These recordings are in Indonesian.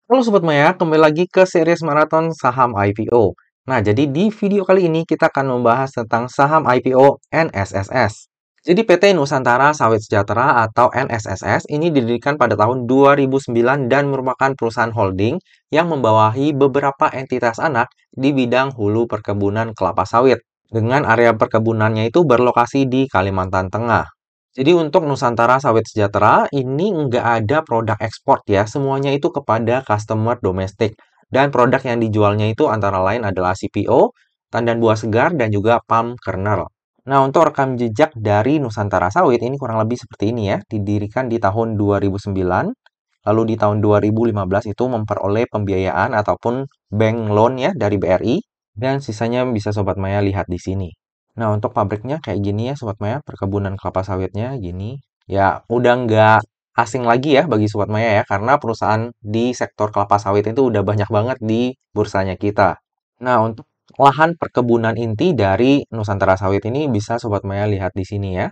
Halo Sobat Maya, kembali lagi ke series maraton saham IPO. Nah, jadi di video kali ini kita akan membahas tentang saham IPO NSSS. Jadi PT Nusantara Sawit Sejahtera atau NSSS ini didirikan pada tahun 2009 dan merupakan perusahaan holding yang membawahi beberapa entitas anak di bidang hulu perkebunan kelapa sawit. Dengan area perkebunannya itu berlokasi di Kalimantan Tengah. Jadi untuk Nusantara Sawit Sejahtera ini nggak ada produk ekspor ya, semuanya itu kepada customer domestik. Dan produk yang dijualnya itu antara lain adalah CPO, tandan buah segar, dan juga palm kernel. Nah, untuk rekam jejak dari Nusantara Sawit ini kurang lebih seperti ini ya, didirikan di tahun 2009, lalu di tahun 2015 itu memperoleh pembiayaan ataupun bank loan ya dari BRI, dan sisanya bisa Sobat Maya lihat di sini. Nah, untuk pabriknya kayak gini ya Sobat Maya, perkebunan kelapa sawitnya gini. Ya, udah nggak asing lagi ya bagi Sobat Maya ya, karena perusahaan di sektor kelapa sawit itu udah banyak banget di bursanya kita. Nah, untuk lahan perkebunan inti dari Nusantara Sawit ini bisa Sobat Maya lihat di sini ya.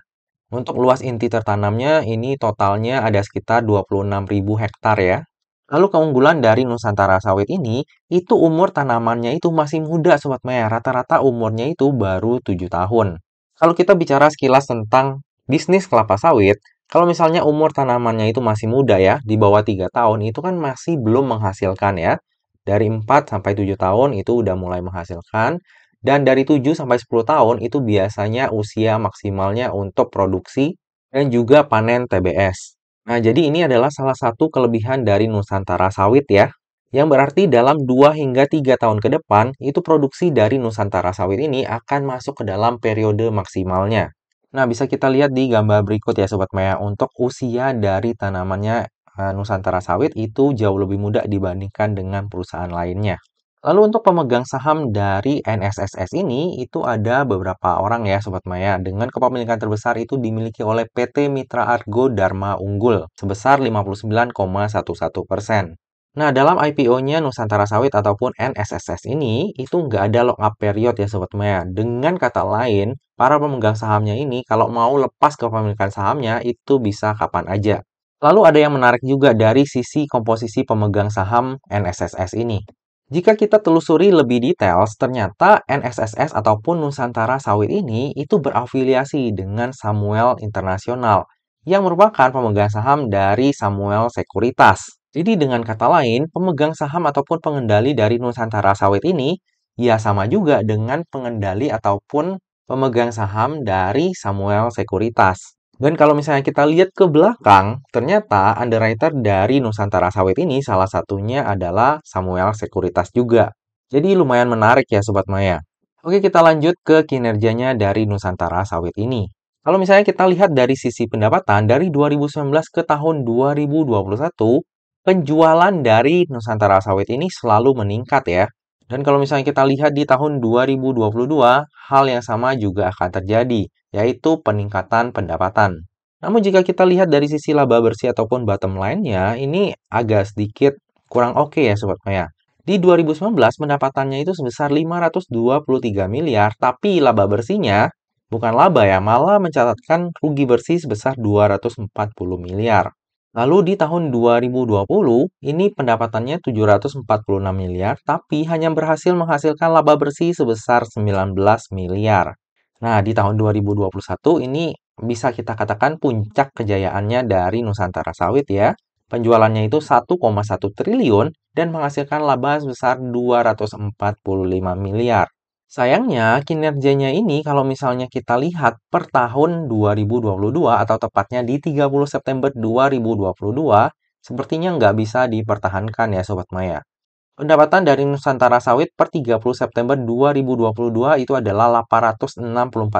Untuk luas inti tertanamnya ini totalnya ada sekitar 26.000 hektar ya. Lalu keunggulan dari Nusantara Sawit ini, itu umur tanamannya itu masih muda Sobat Maya. Rata-rata umurnya itu baru 7 tahun. Kalau kita bicara sekilas tentang bisnis kelapa sawit, kalau misalnya umur tanamannya itu masih muda ya, di bawah 3 tahun, itu kan masih belum menghasilkan ya. Dari 4 sampai 7 tahun itu udah mulai menghasilkan. Dan dari 7 sampai 10 tahun itu biasanya usia maksimalnya untuk produksi dan juga panen TBS. Nah, jadi ini adalah salah satu kelebihan dari Nusantara Sawit ya, yang berarti dalam 2 hingga 3 tahun ke depan, itu produksi dari Nusantara Sawit ini akan masuk ke dalam periode maksimalnya. Nah, bisa kita lihat di gambar berikut ya Sobat Maya, untuk usia dari tanamannya Nusantara Sawit itu jauh lebih muda dibandingkan dengan perusahaan lainnya. Lalu untuk pemegang saham dari NSSS ini, itu ada beberapa orang ya Sobat Maya. Dengan kepemilikan terbesar itu dimiliki oleh PT Mitra Argo Dharma Unggul sebesar 59,11%. Nah, dalam IPO-nya Nusantara Sawit ataupun NSSS ini, itu nggak ada lock-up period ya Sobat Maya. Dengan kata lain, para pemegang sahamnya ini kalau mau lepas kepemilikan sahamnya, itu bisa kapan aja. Lalu ada yang menarik juga dari sisi komposisi pemegang saham NSSS ini. Jika kita telusuri lebih detail, ternyata NSSS ataupun Nusantara Sawit ini itu berafiliasi dengan Samuel Internasional yang merupakan pemegang saham dari Samuel Sekuritas. Jadi dengan kata lain, pemegang saham ataupun pengendali dari Nusantara Sawit ini ya sama juga dengan pengendali ataupun pemegang saham dari Samuel Sekuritas. Dan kalau misalnya kita lihat ke belakang, ternyata underwriter dari Nusantara Sawit ini salah satunya adalah Samuel Sekuritas juga. Jadi lumayan menarik ya Sobat Maya. Oke, kita lanjut ke kinerjanya dari Nusantara Sawit ini. Kalau misalnya kita lihat dari sisi pendapatan, dari 2019 ke tahun 2021, penjualan dari Nusantara Sawit ini selalu meningkat ya. Dan kalau misalnya kita lihat di tahun 2022, hal yang sama juga akan terjadi, yaitu peningkatan pendapatan. Namun jika kita lihat dari sisi laba bersih ataupun bottom line-nya, ini agak sedikit kurang oke ya Sobat Maya. Di 2019 pendapatannya itu sebesar 523 miliar, tapi laba bersihnya bukan laba ya, malah mencatatkan rugi bersih sebesar 240 miliar. Lalu di tahun 2020, ini pendapatannya 746 miliar, tapi hanya berhasil menghasilkan laba bersih sebesar 19 miliar. Nah, di tahun 2021 ini bisa kita katakan puncak kejayaannya dari Nusantara Sawit ya. Penjualannya itu 1,1 triliun dan menghasilkan laba sebesar 245 miliar. Sayangnya, kinerjanya ini kalau misalnya kita lihat per tahun 2022 atau tepatnya di 30 September 2022, sepertinya nggak bisa dipertahankan ya Sobat Maya. Pendapatan dari Nusantara Sawit per 30 September 2022 itu adalah 864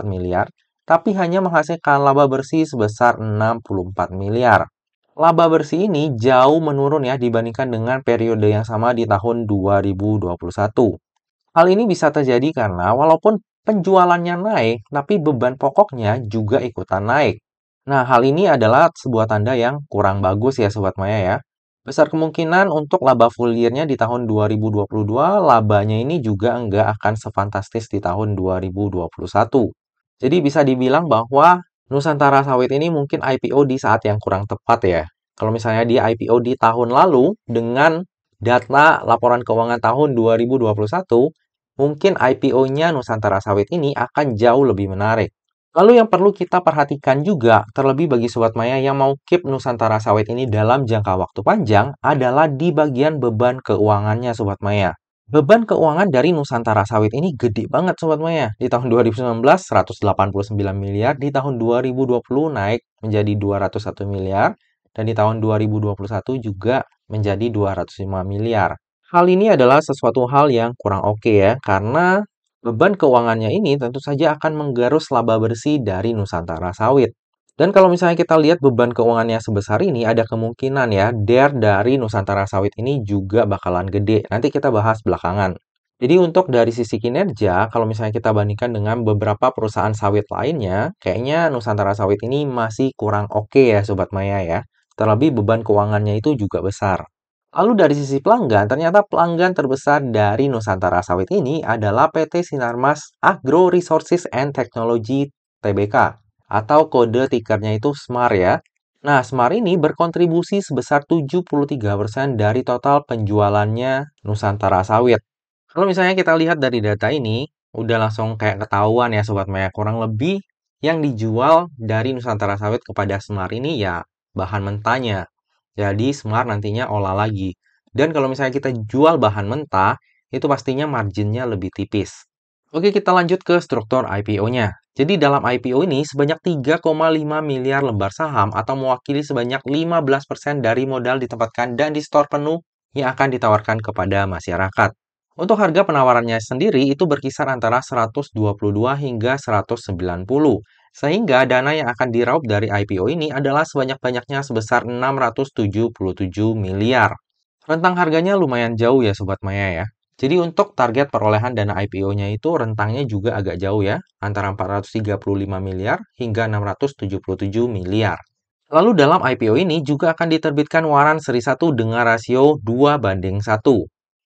miliar, tapi hanya menghasilkan laba bersih sebesar 64 miliar. Laba bersih ini jauh menurun ya dibandingkan dengan periode yang sama di tahun 2021. Hal ini bisa terjadi karena walaupun penjualannya naik, tapi beban pokoknya juga ikutan naik. Nah, hal ini adalah sebuah tanda yang kurang bagus ya Sobat Maya ya. Besar kemungkinan untuk laba full year-nya di tahun 2022, labanya ini juga enggak akan sefantastis di tahun 2021. Jadi bisa dibilang bahwa Nusantara Sawit ini mungkin IPO di saat yang kurang tepat ya. Kalau misalnya dia IPO di tahun lalu dengan data laporan keuangan tahun 2021, mungkin IPO-nya Nusantara Sawit ini akan jauh lebih menarik. Lalu yang perlu kita perhatikan juga, terlebih bagi Sobat Maya yang mau keep Nusantara Sawit ini dalam jangka waktu panjang, adalah di bagian beban keuangannya Sobat Maya. Beban keuangan dari Nusantara Sawit ini gede banget Sobat Maya. Di tahun 2019, 189 miliar, di tahun 2020 naik menjadi 201 miliar, dan di tahun 2021 juga menjadi 205 miliar. Hal ini adalah sesuatu hal yang kurang oke ya, karena beban keuangannya ini tentu saja akan menggerus laba bersih dari Nusantara Sawit. Dan kalau misalnya kita lihat beban keuangannya sebesar ini, ada kemungkinan ya, dari Nusantara Sawit ini juga bakalan gede. Nanti kita bahas belakangan. Jadi untuk dari sisi kinerja, kalau misalnya kita bandingkan dengan beberapa perusahaan sawit lainnya, kayaknya Nusantara Sawit ini masih kurang oke ya Sobat Maya ya. Terlebih beban keuangannya itu juga besar. Lalu dari sisi pelanggan, ternyata pelanggan terbesar dari Nusantara Sawit ini adalah PT Sinarmas Agro Resources and Technology Tbk, atau kode tikernya itu SMAR ya. Nah, SMAR ini berkontribusi sebesar 73% dari total penjualannya Nusantara Sawit. Kalau misalnya kita lihat dari data ini, udah langsung kayak ketahuan ya Sobat Maya, kurang lebih yang dijual dari Nusantara Sawit kepada SMAR ini ya bahan mentahnya. Jadi Smart nantinya olah lagi. Dan kalau misalnya kita jual bahan mentah, itu pastinya marginnya lebih tipis. Oke, kita lanjut ke struktur IPO-nya. Jadi dalam IPO ini sebanyak 3,5 miliar lembar saham atau mewakili sebanyak 15% dari modal ditempatkan dan di store penuh yang akan ditawarkan kepada masyarakat. Untuk harga penawarannya sendiri itu berkisar antara 122 hingga 190. Sehingga dana yang akan diraup dari IPO ini adalah sebanyak-banyaknya sebesar 677 miliar. Rentang harganya lumayan jauh ya Sobat Maya ya. Jadi untuk target perolehan dana IPO-nya itu rentangnya juga agak jauh ya, antara 435 miliar hingga 677 miliar. Lalu dalam IPO ini juga akan diterbitkan waran seri 1 dengan rasio 2:1.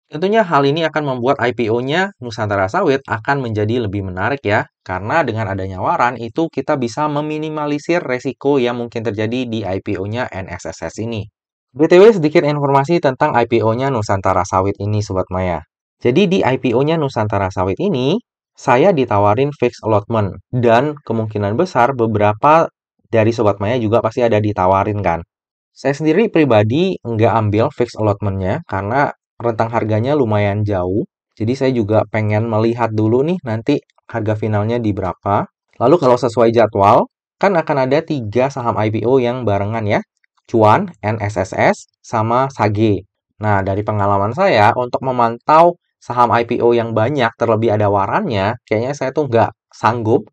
Tentunya hal ini akan membuat IPO-nya Nusantara Sawit akan menjadi lebih menarik ya, karena dengan adanya waran itu kita bisa meminimalisir resiko yang mungkin terjadi di IPO-nya NSSS ini. BTW sedikit informasi tentang IPO-nya Nusantara Sawit ini Sobat Maya. Jadi di IPO-nya Nusantara Sawit ini, saya ditawarin fixed allotment, dan kemungkinan besar beberapa dari Sobat Maya juga pasti ada ditawarin kan. Saya sendiri pribadi nggak ambil fixed allotment-nya karena rentang harganya lumayan jauh. Jadi saya juga pengen melihat dulu nih nanti harga finalnya di berapa. Lalu kalau sesuai jadwal, kan akan ada 3 saham IPO yang barengan ya. Cuan, NSSS, sama SAGE. Nah, dari pengalaman saya, untuk memantau saham IPO yang banyak, terlebih ada warannya, kayaknya saya tuh nggak sanggup.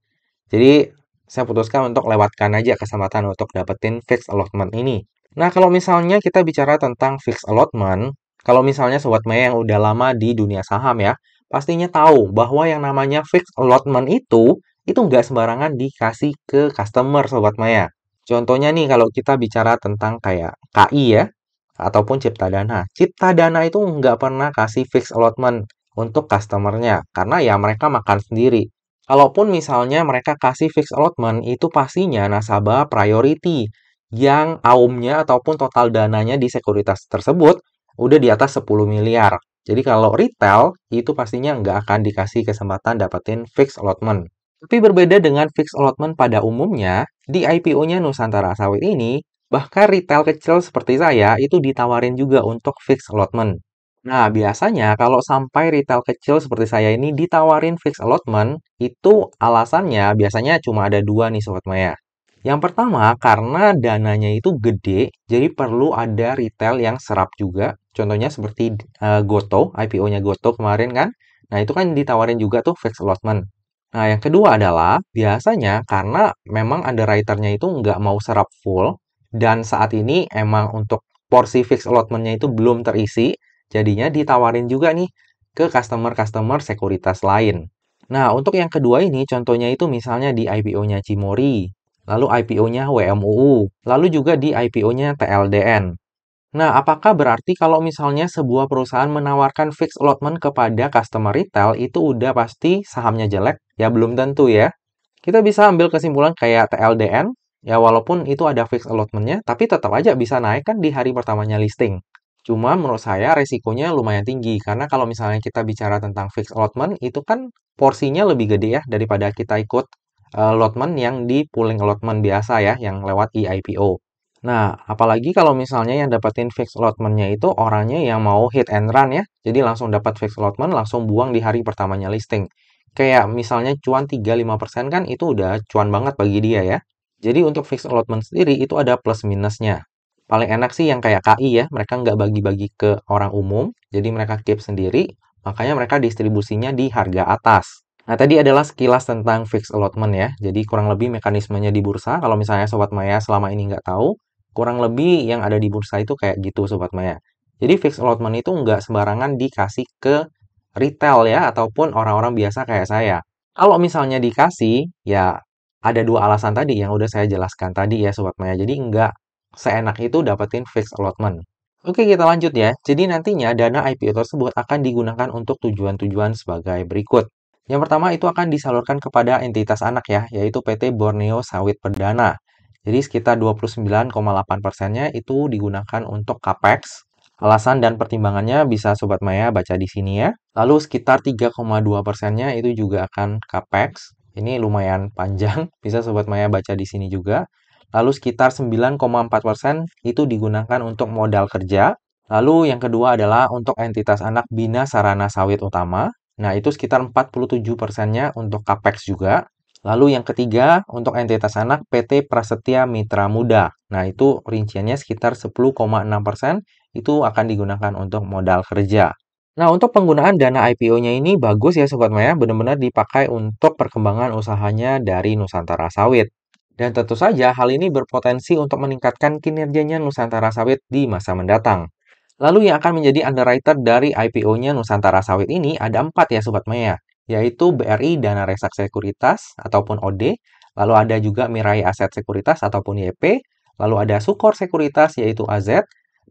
Jadi, saya putuskan untuk lewatkan aja kesempatan untuk dapetin fixed allotment ini. Nah, kalau misalnya kita bicara tentang fixed allotment, kalau misalnya Sobat Maya yang udah lama di dunia saham ya, pastinya tahu bahwa yang namanya fixed allotment itu nggak sembarangan dikasih ke customer Sobat Maya. Contohnya nih, kalau kita bicara tentang kayak KI ya, ataupun Cipta Dana. Cipta Dana itu nggak pernah kasih fixed allotment untuk customernya, karena ya mereka makan sendiri. Kalaupun misalnya mereka kasih fixed allotment, itu pastinya nasabah priority yang AUM-nya ataupun total dananya di sekuritas tersebut udah di atas 10 miliar. Jadi kalau retail, itu pastinya nggak akan dikasih kesempatan dapetin fixed allotment. Tapi berbeda dengan fixed allotment pada umumnya, di IPO-nya Nusantara Sawit ini, bahkan retail kecil seperti saya itu ditawarin juga untuk fixed allotment. Nah, biasanya kalau sampai retail kecil seperti saya ini ditawarin fixed allotment, itu alasannya biasanya cuma ada dua nih Sobat Maya. Yang pertama, karena dananya itu gede, jadi perlu ada retail yang serap juga. Contohnya seperti Goto, IPO-nya Goto kemarin kan. Nah, itu kan ditawarin juga tuh fixed allotment. Nah, yang kedua adalah biasanya karena memang underwriter-nya itu nggak mau serap full, dan saat ini emang untuk porsi fixed allotment-nya itu belum terisi, jadinya ditawarin juga nih ke customer-customer sekuritas lain. Nah, untuk yang kedua ini contohnya itu misalnya di IPO-nya Cimori, lalu IPO-nya WMUU, lalu juga di IPO-nya TLDN. Nah, apakah berarti kalau misalnya sebuah perusahaan menawarkan fixed allotment kepada customer retail itu udah pasti sahamnya jelek? Ya belum tentu ya. Kita bisa ambil kesimpulan kayak TLDN, ya walaupun itu ada fixed allotment-nya, tapi tetap aja bisa naik kan di hari pertamanya listing. Cuma menurut saya resikonya lumayan tinggi, karena kalau misalnya kita bicara tentang fixed allotment, itu kan porsinya lebih gede ya daripada kita ikut allotment yang di pooling allotment biasa ya, yang lewat eIPO. Nah, apalagi kalau misalnya yang dapetin fixed allotment-nya itu orangnya yang mau hit and run ya, jadi langsung dapat fixed allotment, langsung buang di hari pertamanya listing. Kayak misalnya cuan 3-5% kan itu udah cuan banget bagi dia ya. Jadi untuk fixed allotment sendiri itu ada plus minusnya. Paling enak sih yang kayak KI ya, mereka nggak bagi-bagi ke orang umum, jadi mereka keep sendiri, makanya mereka distribusinya di harga atas. Nah, tadi adalah sekilas tentang fixed allotment ya, jadi kurang lebih mekanismenya di bursa, kalau misalnya Sobat Maya selama ini nggak tahu, kurang lebih yang ada di bursa itu kayak gitu Sobat Maya. Jadi fixed allotment itu nggak sembarangan dikasih ke retail ya, ataupun orang-orang biasa kayak saya. Kalau misalnya dikasih, ya ada dua alasan tadi yang udah saya jelaskan tadi ya Sobat Maya. Jadi nggak seenak itu dapetin fixed allotment. Oke, kita lanjut ya. Jadi nantinya dana IPO tersebut akan digunakan untuk tujuan-tujuan sebagai berikut. Yang pertama itu akan disalurkan kepada entitas anak ya, yaitu PT Borneo Sawit Perdana. Jadi sekitar 29,8%-nya itu digunakan untuk CAPEX. Alasan dan pertimbangannya bisa Sobat Maya baca di sini ya. Lalu sekitar 3,2%-nya itu juga akan CAPEX. Ini lumayan panjang, bisa Sobat Maya baca di sini juga. Lalu sekitar 9,4% itu digunakan untuk modal kerja. Lalu yang kedua adalah untuk entitas anak Bina Sarana Sawit Utama. Nah, itu sekitar 47%-nya untuk CAPEX juga. Lalu yang ketiga, untuk entitas anak PT Prasetya Mitra Muda. Nah, itu rinciannya sekitar 10,6% itu akan digunakan untuk modal kerja. Nah, untuk penggunaan dana IPO-nya ini bagus ya Sobat Maya, benar-benar dipakai untuk perkembangan usahanya dari Nusantara Sawit. Dan tentu saja hal ini berpotensi untuk meningkatkan kinerjanya Nusantara Sawit di masa mendatang. Lalu yang akan menjadi underwriter dari IPO-nya Nusantara Sawit ini ada 4 ya Sobat Maya, yaitu BRI Dana Reksa Sekuritas ataupun OD, lalu ada juga Mirai Aset Sekuritas ataupun YP, lalu ada Sukor Sekuritas yaitu AZ,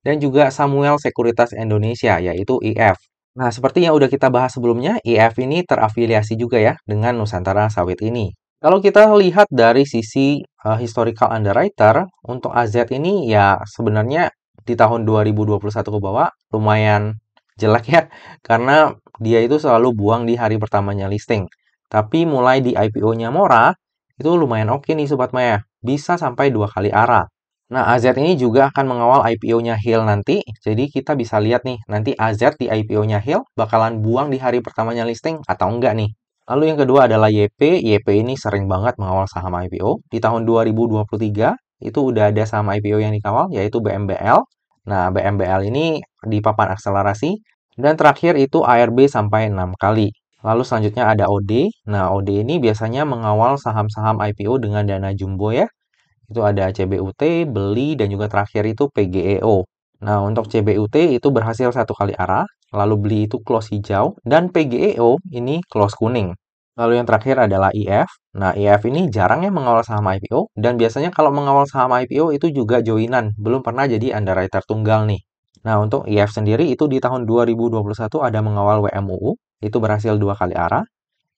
dan juga Samuel Sekuritas Indonesia yaitu IF. Nah, seperti yang udah kita bahas sebelumnya, IF ini terafiliasi juga ya dengan Nusantara Sawit ini. Kalau kita lihat dari sisi historical underwriter, untuk AZ ini ya sebenarnya di tahun 2021 ke bawah lumayan jelek ya, karena dia itu selalu buang di hari pertamanya listing. Tapi mulai di IPO-nya Mora, itu lumayan oke nih Sobat Maya, bisa sampai 2 kali arah. Nah, AZ ini juga akan mengawal IPO-nya Hill nanti, jadi kita bisa lihat nih, nanti AZ di IPO-nya Hill bakalan buang di hari pertamanya listing atau enggak nih. Lalu yang kedua adalah YP. YP ini sering banget mengawal saham IPO. Di tahun 2023 itu udah ada saham IPO yang dikawal yaitu BMBL. Nah, BMBL ini di papan akselerasi dan terakhir itu ARB sampai 6 kali. Lalu selanjutnya ada OD. Nah, OD ini biasanya mengawal saham-saham IPO dengan dana jumbo ya. Itu ada CBUT, Beli, dan juga terakhir itu PGEO. Nah, untuk CBUT itu berhasil 1 kali arah, lalu Beli itu close hijau, dan PGEO ini close kuning. Lalu yang terakhir adalah IF. Nah, IF ini jarang ya mengawal saham IPO, dan biasanya kalau mengawal saham IPO itu juga joinan, belum pernah jadi underwriter tunggal nih. Nah, untuk IF sendiri itu di tahun 2021 ada mengawal WMUU, itu berhasil 2 kali arah.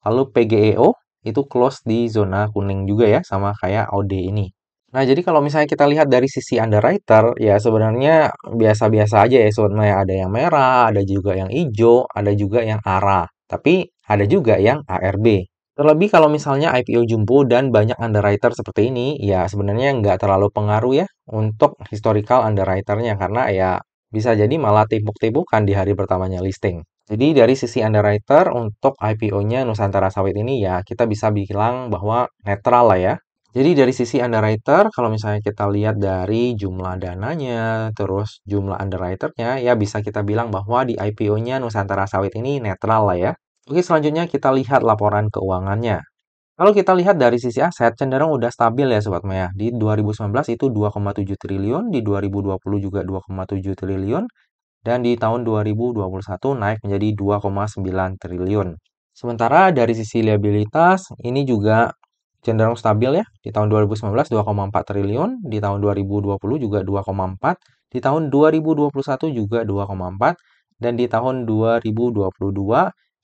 Lalu PGEO itu close di zona kuning juga ya, sama kayak OD ini. Nah, jadi kalau misalnya kita lihat dari sisi underwriter, ya sebenarnya biasa-biasa aja ya sebenarnya. Ada yang merah, ada juga yang hijau, ada juga yang ARA. Tapi ada juga yang ARB. Terlebih kalau misalnya IPO jumbo dan banyak underwriter seperti ini, ya sebenarnya nggak terlalu pengaruh ya untuk historical underwriternya. Karena ya bisa jadi malah timpuk-timpukan di hari pertamanya listing. Jadi dari sisi underwriter untuk IPO-nya Nusantara Sawit ini ya kita bisa bilang bahwa netral lah ya. Jadi dari sisi underwriter, kalau misalnya kita lihat dari jumlah dananya, terus jumlah underwriternya, ya bisa kita bilang bahwa di IPO-nya Nusantara Sawit ini netral lah ya. Oke, selanjutnya kita lihat laporan keuangannya. Kalau kita lihat dari sisi aset, cenderung udah stabil ya Sobat Maya. Di 2019 itu 2,7 triliun, di 2020 juga 2,7 triliun, dan di tahun 2021 naik menjadi 2,9 triliun. Sementara dari sisi liabilitas, ini juga cenderung stabil ya. Di tahun 2019 2,4 triliun, di tahun 2020 juga 2,4, di tahun 2021 juga 2,4, dan di tahun 2022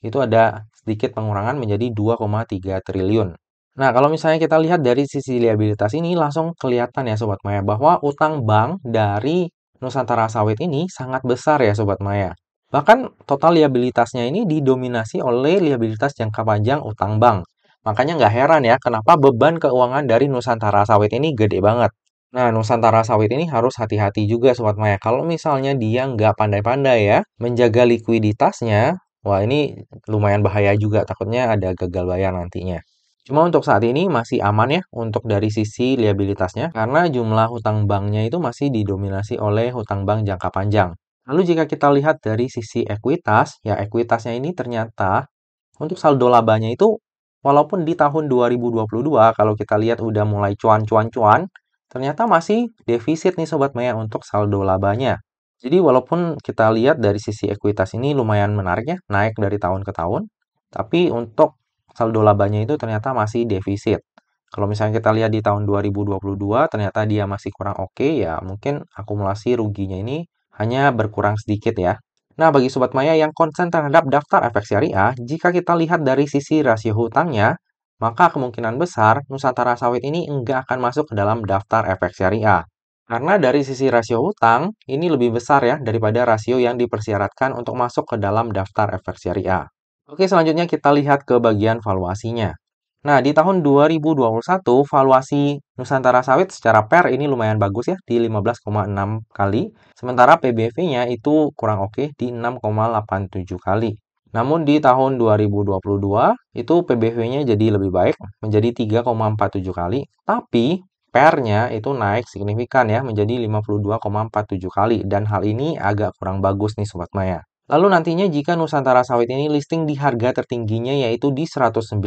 itu ada sedikit pengurangan menjadi 2,3 triliun. Nah, kalau misalnya kita lihat dari sisi liabilitas ini langsung kelihatan ya Sobat Maya bahwa utang bank dari Nusantara Sawit ini sangat besar ya Sobat Maya. Bahkan total liabilitasnya ini didominasi oleh liabilitas jangka panjang utang bank. Makanya nggak heran ya kenapa beban keuangan dari Nusantara Sawit ini gede banget. Nah, Nusantara Sawit ini harus hati-hati juga Sobat Maya. Kalau misalnya dia nggak pandai-pandai ya menjaga likuiditasnya, wah ini lumayan bahaya juga. Takutnya ada gagal bayar nantinya. Cuma untuk saat ini masih aman ya untuk dari sisi liabilitasnya karena jumlah hutang banknya itu masih didominasi oleh hutang bank jangka panjang. Lalu jika kita lihat dari sisi ekuitas, ya ekuitasnya ini ternyata untuk saldo labanya itu walaupun di tahun 2022 kalau kita lihat udah mulai cuan-cuan-cuan, ternyata masih defisit nih Sobat Maya untuk saldo labanya. Jadi walaupun kita lihat dari sisi ekuitas ini lumayan menarik ya, naik dari tahun ke tahun, tapi untuk saldo labanya itu ternyata masih defisit. Kalau misalnya kita lihat di tahun 2022 ternyata dia masih kurang oke ya, mungkin akumulasi ruginya ini hanya berkurang sedikit ya. Nah, bagi Sobat Maya yang konsen terhadap daftar efek syariah, jika kita lihat dari sisi rasio hutangnya, maka kemungkinan besar Nusantara Sawit ini enggak akan masuk ke dalam daftar efek syariah. Karena dari sisi rasio hutang, ini lebih besar ya daripada rasio yang dipersyaratkan untuk masuk ke dalam daftar efek syariah. Oke, selanjutnya kita lihat ke bagian valuasinya. Nah, di tahun 2021, valuasi Nusantara Sawit secara PER ini lumayan bagus ya, di 15,6 kali. Sementara PBV-nya itu kurang oke, di 6,87 kali. Namun di tahun 2022, itu PBV-nya jadi lebih baik, menjadi 3,47 kali. Tapi PER-nya itu naik signifikan ya, menjadi 52,47 kali. Dan hal ini agak kurang bagus nih Sobat Maya. Lalu nantinya jika Nusantara Sawit ini listing di harga tertingginya yaitu di 190,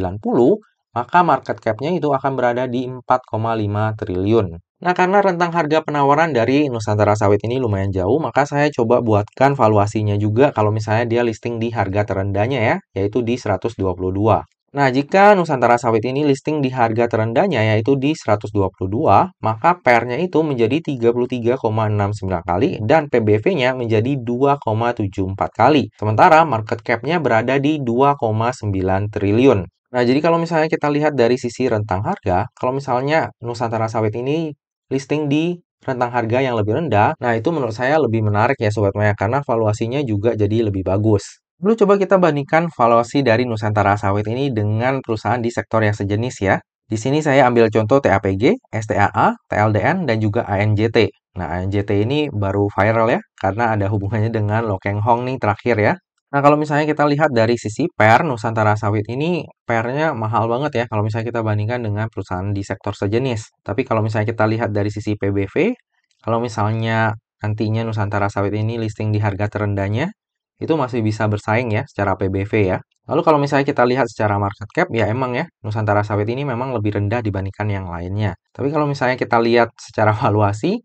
maka market cap-nya itu akan berada di 4,5 triliun. Nah, karena rentang harga penawaran dari Nusantara Sawit ini lumayan jauh, maka saya coba buatkan valuasinya juga kalau misalnya dia listing di harga terendahnya ya, yaitu di 122. Nah, jika Nusantara Sawit ini listing di harga terendahnya yaitu di 122, maka PER-nya itu menjadi 33,69 kali dan PBV-nya menjadi 2,74 kali. Sementara market cap-nya berada di 2,9 triliun. Nah, jadi kalau misalnya kita lihat dari sisi rentang harga, kalau misalnya Nusantara Sawit ini listing di rentang harga yang lebih rendah, nah itu menurut saya lebih menarik ya Sobat Maya karena valuasinya juga jadi lebih bagus. Lalu coba kita bandingkan valuasi dari Nusantara Sawit ini dengan perusahaan di sektor yang sejenis ya. Di sini saya ambil contoh TAPG, STAA, TLDN, dan juga ANJT. Nah, ANJT ini baru viral ya, karena ada hubungannya dengan Lokeng Hong nih terakhir ya. Nah, kalau misalnya kita lihat dari sisi PER, Nusantara Sawit ini PER-nya mahal banget ya kalau misalnya kita bandingkan dengan perusahaan di sektor sejenis. Tapi kalau misalnya kita lihat dari sisi PBV, kalau misalnya nantinya Nusantara Sawit ini listing di harga terendahnya, itu masih bisa bersaing ya secara PBV ya. Lalu kalau misalnya kita lihat secara market cap, ya emang ya Nusantara Sawit ini memang lebih rendah dibandingkan yang lainnya. Tapi kalau misalnya kita lihat secara valuasi,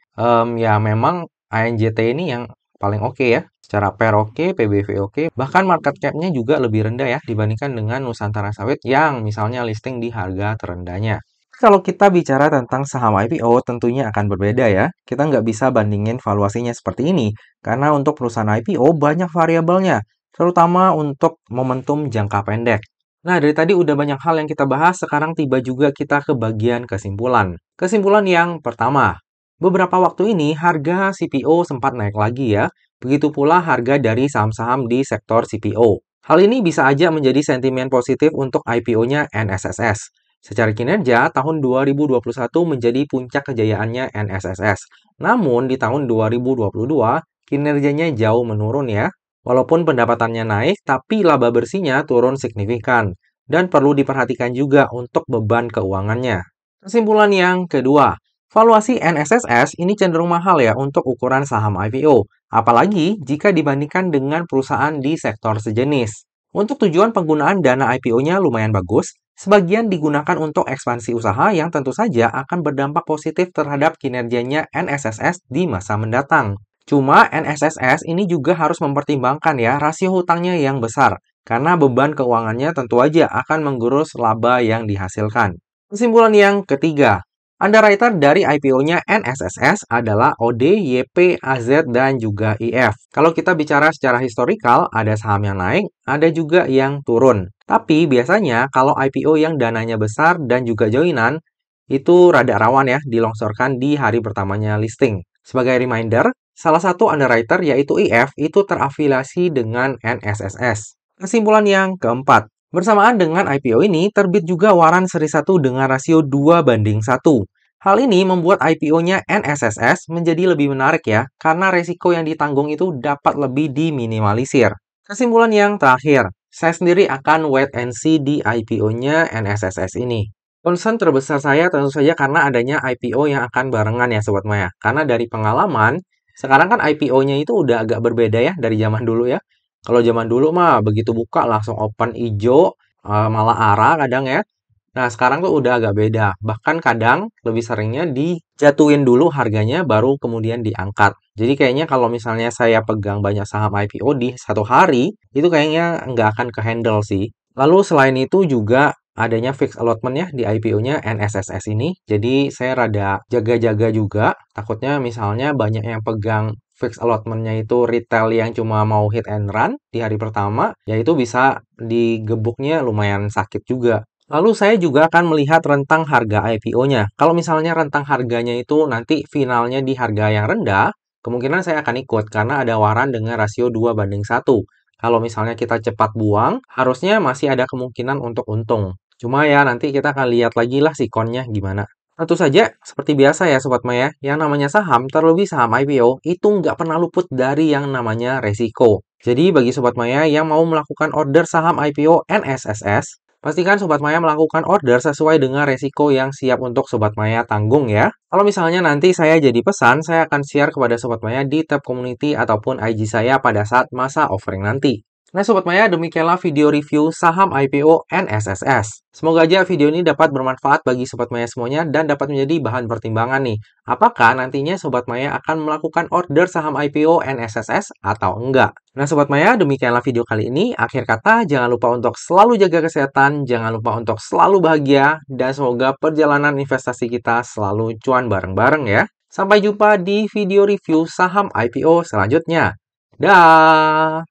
ya memang ANJT ini yang paling oke ya. Secara PER oke, PBV oke, bahkan market cap-nya juga lebih rendah ya dibandingkan dengan Nusantara Sawit yang misalnya listing di harga terendahnya. Kalau kita bicara tentang saham IPO, tentunya akan berbeda ya. Kita nggak bisa bandingin valuasinya seperti ini, karena untuk perusahaan IPO banyak variabelnya, terutama untuk momentum jangka pendek. Nah, dari tadi udah banyak hal yang kita bahas, sekarang tiba juga kita ke bagian kesimpulan. Kesimpulan yang pertama, beberapa waktu ini harga CPO sempat naik lagi ya, begitu pula harga dari saham-saham di sektor CPO. Hal ini bisa aja menjadi sentimen positif untuk IPO-nya NSSS. Secara kinerja, tahun 2021 menjadi puncak kejayaannya NSSS. Namun, di tahun 2022, kinerjanya jauh menurun ya. Walaupun pendapatannya naik, tapi laba bersihnya turun signifikan. Dan perlu diperhatikan juga untuk beban keuangannya. Kesimpulan yang kedua, valuasi NSSS ini cenderung mahal ya untuk ukuran saham IPO. Apalagi jika dibandingkan dengan perusahaan di sektor sejenis. Untuk tujuan penggunaan dana IPO-nya lumayan bagus, sebagian digunakan untuk ekspansi usaha yang tentu saja akan berdampak positif terhadap kinerjanya NSSS di masa mendatang. Cuma NSSS ini juga harus mempertimbangkan ya rasio hutangnya yang besar, karena beban keuangannya tentu aja akan menggerus laba yang dihasilkan. Kesimpulan yang ketiga, underwriter dari IPO-nya NSSS adalah OD, YP, AZ, dan juga IF. Kalau kita bicara secara historikal, ada saham yang naik, ada juga yang turun. Tapi biasanya kalau IPO yang dananya besar dan juga joinan, itu rada rawan ya dilongsorkan di hari pertamanya listing. Sebagai reminder, salah satu underwriter yaitu IF itu terafiliasi dengan NSSS. Kesimpulan yang keempat, bersamaan dengan IPO ini, terbit juga waran seri 1 dengan rasio 2:1. Hal ini membuat IPO-nya NSSS menjadi lebih menarik ya, karena resiko yang ditanggung itu dapat lebih diminimalisir. Kesimpulan yang terakhir, saya sendiri akan wait and see di IPO-nya NSSS ini. Concern terbesar saya tentu saja karena adanya IPO yang akan barengan ya Sobat Maya. Karena dari pengalaman, sekarang kan IPO-nya itu udah agak berbeda ya dari zaman dulu ya. Kalau zaman dulu mah begitu buka langsung open ijo, malah ARA kadang ya. Nah, sekarang tuh udah agak beda. Bahkan kadang lebih seringnya dijatuhin dulu harganya baru kemudian diangkat. Jadi kayaknya kalau misalnya saya pegang banyak saham IPO di satu hari, itu kayaknya nggak akan ke-handle sih. Lalu selain itu juga adanya fixed allotment ya di IPO-nya NSSS ini. Jadi saya rada jaga-jaga juga. Takutnya misalnya banyak yang pegang fixed allotment-nya itu retail yang cuma mau hit and run di hari pertama, ya itu bisa digebuknya lumayan sakit juga. Lalu saya juga akan melihat rentang harga IPO-nya. Kalau misalnya rentang harganya itu nanti finalnya di harga yang rendah, kemungkinan saya akan ikut karena ada waran dengan rasio 2:1. Kalau misalnya kita cepat buang, harusnya masih ada kemungkinan untuk untung. Cuma ya nanti kita akan lihat lagi lah sikonnya gimana. Tentu saja, seperti biasa ya Sobat Maya, yang namanya saham, terlebih saham IPO, itu nggak pernah luput dari yang namanya resiko. Jadi bagi Sobat Maya yang mau melakukan order saham IPO NSSS, pastikan Sobat Maya melakukan order sesuai dengan resiko yang siap untuk Sobat Maya tanggung ya. Kalau misalnya nanti saya jadi pesan, saya akan share kepada Sobat Maya di tab community ataupun IG saya pada saat masa offering nanti. Nah Sobat Maya, demikianlah video review saham IPO NSSS. Semoga aja video ini dapat bermanfaat bagi Sobat Maya semuanya dan dapat menjadi bahan pertimbangan nih. Apakah nantinya Sobat Maya akan melakukan order saham IPO NSSS atau enggak? Nah Sobat Maya, demikianlah video kali ini. Akhir kata, jangan lupa untuk selalu jaga kesehatan, jangan lupa untuk selalu bahagia, dan semoga perjalanan investasi kita selalu cuan bareng-bareng ya. Sampai jumpa di video review saham IPO selanjutnya. Dah!